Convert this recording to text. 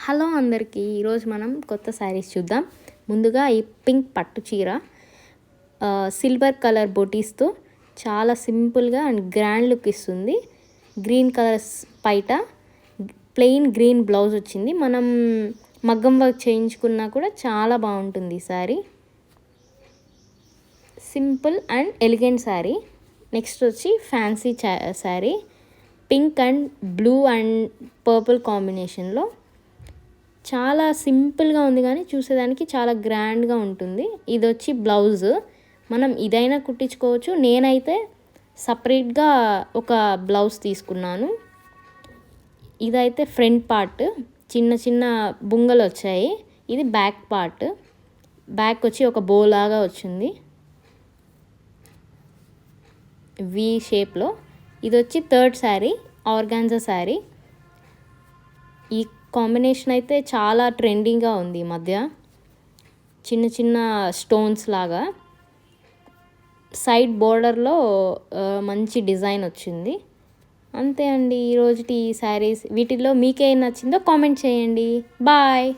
Hello అందరికీ, ఈరోజు మనం కొత్త శారీస్ చూద్దాం. ముందుగా ఈ పింక్ పట్టు చీర సిల్వర్ కలర్ బొటీస్తో చాలా సింపుల్గా అండ్ గ్రాండ్ లుక్ ఇస్తుంది. గ్రీన్ కలర్స్ పైట ప్లెయిన్ గ్రీన్ బ్లౌజ్ వచ్చింది. మనం మగ్గం వర్క్ చేయించుకున్నా కూడా చాలా బాగుంటుంది ఈ sari. Simple and elegant sari. Next వచ్చి fancy sari, pink and blue and purple కాంబినేషన్లో చాలా సింపుల్గా ఉంది, కానీ చూసేదానికి చాలా గ్రాండ్గా ఉంటుంది. ఇది వచ్చి బ్లౌజ్, మనం ఇదైనా కుట్టించుకోవచ్చు. నేనైతే సపరేట్గా ఒక బ్లౌజ్ తీసుకున్నాను. ఇదైతే ఫ్రంట్ పార్ట్, చిన్న చిన్న బుంగలు వచ్చాయి. ఇది బ్యాక్ పార్ట్, బ్యాక్ వచ్చి ఒక బోలాగా వచ్చింది వి షేప్లో. ఇది వచ్చి థర్డ్ శారీ, ఆర్గాన్జా శారీ. ఈ కాంబినేషన్ అయితే చాలా ట్రెండింగ్గా ఉంది ఈ మధ్య. చిన్న చిన్న స్టోన్స్ లాగా సైడ్ బోర్డర్లో మంచి డిజైన్ వచ్చింది. అంతే అండి ఈరోజుటి శారీస్. వీటిల్లో మీకేం నచ్చిందో కామెంట్ చేయండి. బాయ్.